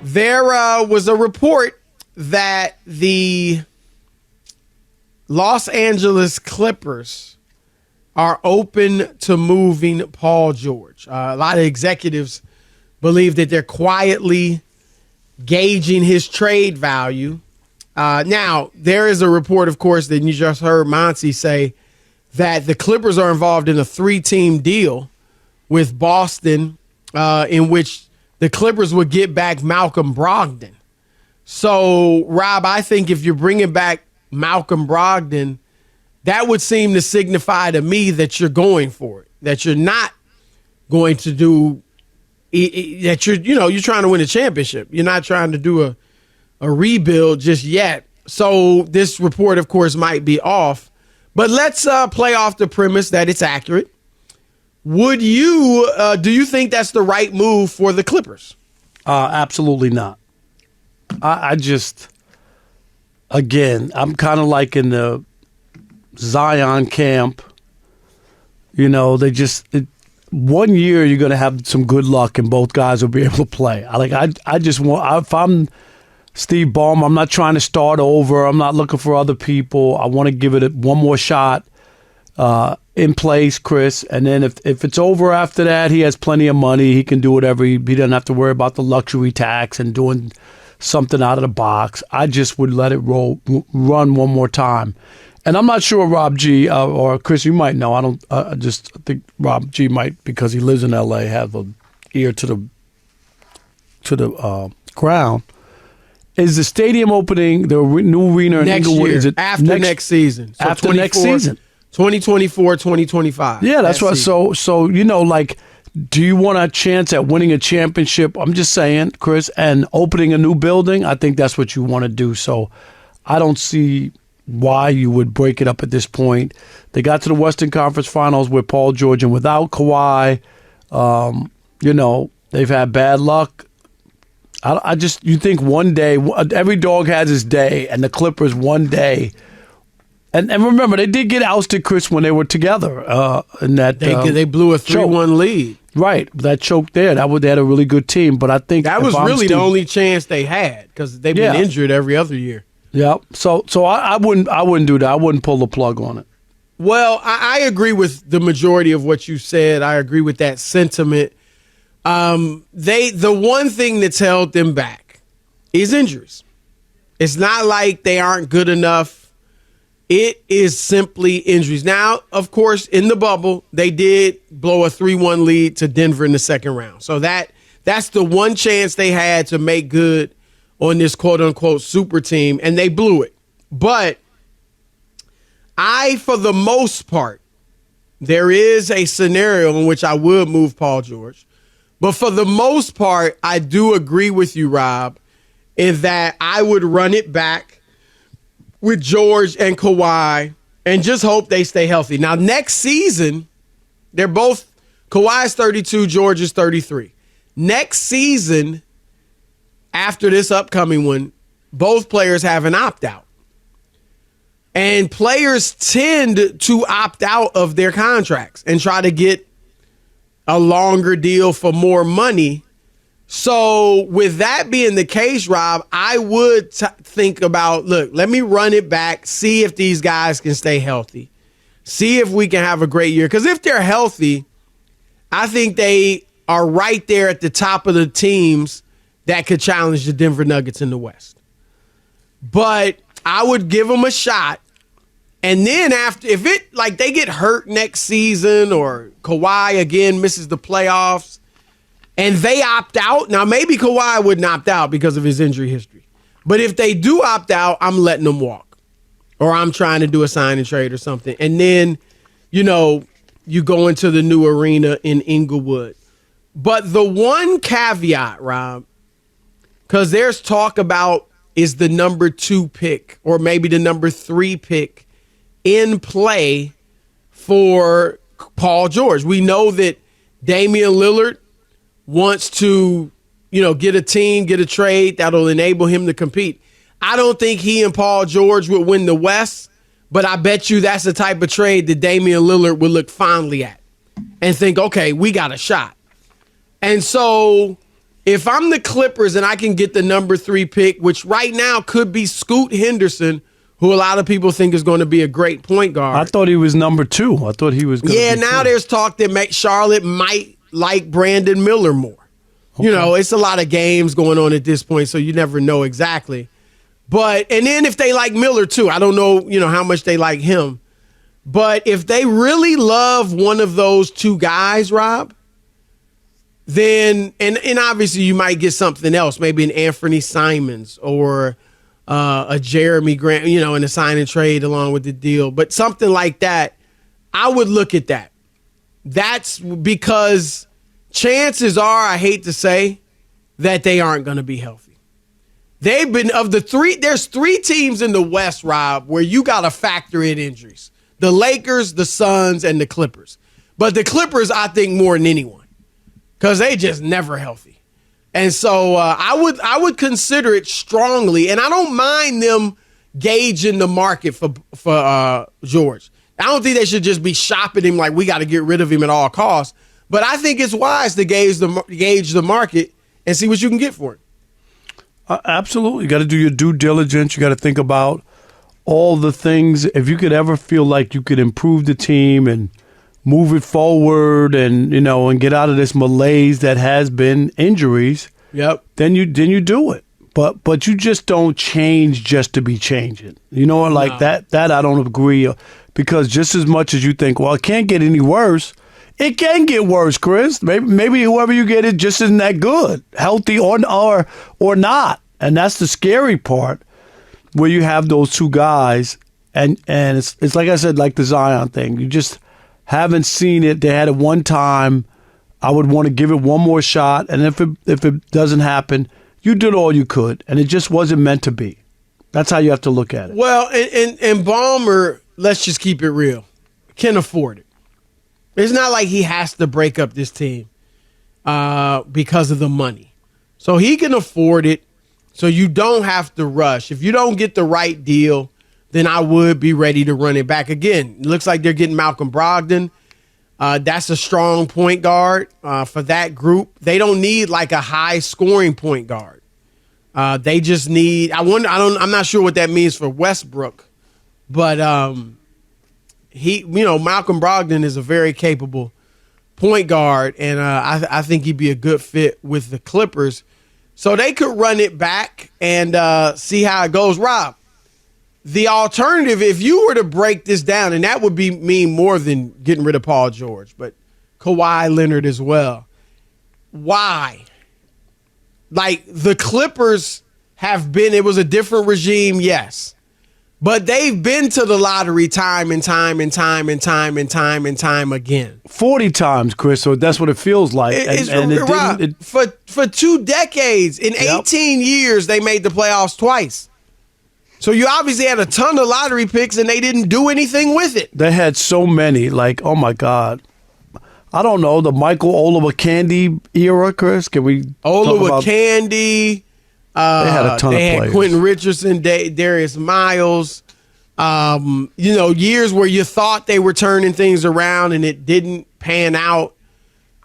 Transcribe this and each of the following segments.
There was a report that the Los Angeles Clippers are open to moving Paul George. A lot of executives believe that they're quietly gauging his trade value. Now, there is a report, of course, that you just heard Monty say that the Clippers are involved in a 3-team deal with Boston in which the Clippers would get back Malcolm Brogdon. So, Rob, I think if you're bringing back Malcolm Brogdon, that would seem to signify to me that you're going for it, that you're not going to do, that you're trying to win a championship. You're not trying to do a rebuild just yet. So this report, of course, might be off. But let's play off the premise that it's accurate. Do you think that's the right move for the Clippers? Absolutely not. I just, again, I'm kind of like in the Zion camp. You know, 1 year you're going to have some good luck and both guys will be able to play. I just want, if I'm Steve Ballmer, I'm not trying to start over. I'm not looking for other people. I want to give it one more shot in place, Chris. And then if it's over after that, he has plenty of money. He can do whatever. He doesn't have to worry about the luxury tax and doing something out of the box. I just would let it run one more time. And I'm not sure Rob G. Or Chris, you might know. I think Rob G. might, because he lives in L.A., have an ear to the ground. Is the stadium opening, the new arena in Inglewood? Year, is it after next season? So after next season, 2024, 2025. Yeah, that's right. So do you want a chance at winning a championship? I'm just saying, Chris, and opening a new building. I think that's what you want to do. So I don't see why you would break it up at this point. They got to the Western Conference Finals with Paul George, and without Kawhi, they've had bad luck. You think one day, every dog has his day, and the Clippers one day. And remember, they did get ousted, Chris, when they were together. In that they blew a 3-1 lead. Right, that choke there. They had a really good team, but I think that was really the only chance they had because they've been injured every other year. Yeah, so I wouldn't do that. I wouldn't pull the plug on it. Well, I agree with the majority of what you said. I agree with that sentiment. The one thing that's held them back is injuries. It's not like they aren't good enough. It is simply injuries. Now, of course, in the bubble, they did blow a 3-1 lead to Denver in the second round. So that's the one chance they had to make good on this quote-unquote super team, and they blew it. But for the most part, there is a scenario in which I would move Paul George. But for the most part, I do agree with you, Rob, in that I would run it back with George and Kawhi and just hope they stay healthy. Now, next season, they're both – Kawhi's 32, George is 33. Next season, after this upcoming one, both players have an opt-out. And players tend to opt out of their contracts and try to get a longer deal for more money. So with that being the case, Rob, I would think about, look, let me run it back, see if these guys can stay healthy, see if we can have a great year. Because if they're healthy, I think they are right there at the top of the teams that could challenge the Denver Nuggets in the West. But I would give them a shot. And then if they get hurt next season or Kawhi again misses the playoffs and they opt out, now maybe Kawhi wouldn't opt out because of his injury history. But if they do opt out, I'm letting them walk. Or I'm trying to do a sign and trade or something. And then, you go into the new arena in Inglewood. But the one caveat, Rob, because there's talk about is the number 2 pick or maybe the number 3 pick in play for Paul George. We know that Damian Lillard wants to, get a team, get a trade that'll enable him to compete. I don't think he and Paul George would win the West, but I bet you that's the type of trade that Damian Lillard would look fondly at and think, okay, we got a shot. And so if I'm the Clippers and I can get the number 3 pick, which right now could be Scoot Henderson, who a lot of people think is going to be a great point guard. I thought he was number 2. I thought he was going to be now 2. there's talk that Charlotte might like Brandon Miller more. Okay. You know, it's a lot of games going on at this point, so you never know exactly. And then if they like Miller too, I don't know, how much they like him. But if they really love one of those 2 guys, Rob, then and obviously you might get something else, maybe an Anthony Simons or a Jeremy Grant, in a sign and trade along with the deal. But something like that, I would look at that. That's because chances are, I hate to say, that they aren't going to be healthy. They've been, of the 3, there's 3 teams in the West, Rob, where you got to factor in injuries. The Lakers, the Suns, and the Clippers. But the Clippers, I think, more than anyone, because they just never healthy. And so I would consider it strongly, and I don't mind them gauging the market for George. I don't think they should just be shopping him like we got to get rid of him at all costs. But I think it's wise to gauge the market and see what you can get for it. Absolutely. You got to do your due diligence. You got to think about all the things. If you could ever feel like you could improve the team and move it forward and, and get out of this malaise that has been injuries, yep, then you do it. But you just don't change just to be changing. Like no. That I don't agree, because just as much as you think, well, it can't get any worse, it can get worse, Chris. Maybe whoever you get, it just isn't that good, healthy or not. And that's the scary part, where you have those 2 guys, and it's like I said, like the Zion thing. You just haven't seen it. They had it one time. I would want to give it one more shot, and if it doesn't happen, you did all you could, and it just wasn't meant to be. That's how you have to look at it. Well, and Ballmer, let's just keep it real, can afford it. It's not like he has to break up this team because of the money. So he can afford it, so you don't have to rush. If you don't get the right deal, then I would be ready to run it back again. It looks like they're getting Malcolm Brogdon. That's a strong point guard for that group. They don't need like a high scoring point guard. They just need. I'm not sure what that means for Westbrook, but Malcolm Brogdon is a very capable point guard, and I think he'd be a good fit with the Clippers. So they could run it back and see how it goes. Rob, the alternative, if you were to break this down, and that would mean more than getting rid of Paul George, but Kawhi Leonard as well. Why? Like, the Clippers have been, it was a different regime, yes. But they've been to the lottery time and time and time and time and time and time again. 40 times, Chris, so that's what it feels like. For 2 decades, in 18 years, they made the playoffs twice. So you obviously had a ton of lottery picks, and they didn't do anything with it. They had so many, like, oh, my God. I don't know, the Michael Olowokandi era, Chris? Can we Olowokandi. They had a ton of players. Had Quentin Richardson, Darius Miles. Years where you thought they were turning things around and it didn't pan out.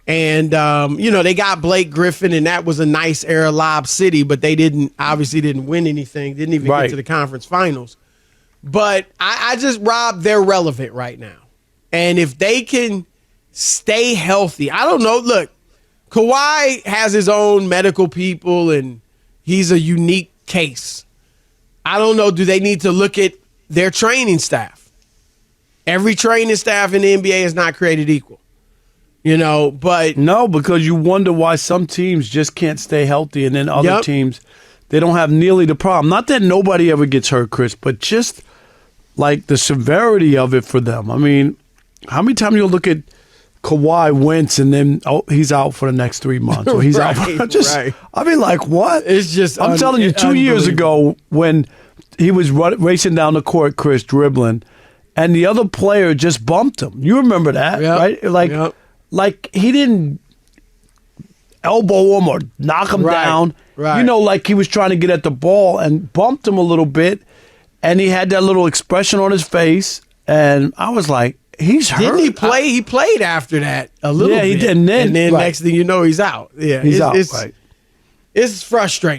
And, they got Blake Griffin, and that was a nice era, Lob City, but they obviously didn't win anything, didn't even get to the conference finals. But Rob, they're relevant right now. And if they can stay healthy, I don't know. Look, Kawhi has his own medical people, and he's a unique case. I don't know. Do they need to look at their training staff? Every training staff in the NBA is not created equal. But no, because you wonder why some teams just can't stay healthy, and then other teams, they don't have nearly the problem. Not that nobody ever gets hurt, Chris, but just like the severity of it for them. I mean, how many times you'll look at Kawhi Wentz and then he's out for the next 3 months, or he's out for I mean, like, what? It's just I'm telling you, 2 years ago when he was racing down the court, Chris, dribbling, and the other player just bumped him. You remember that, right? Like he didn't elbow him or knock him down. Right. Like he was trying to get at the ball and bumped him a little bit, and he had that little expression on his face, and I was like, he's hurt. Didn't he play? He played after that a little bit. Yeah, he did. And then next thing you know, he's out. Yeah, he's out. Right. It's frustrating.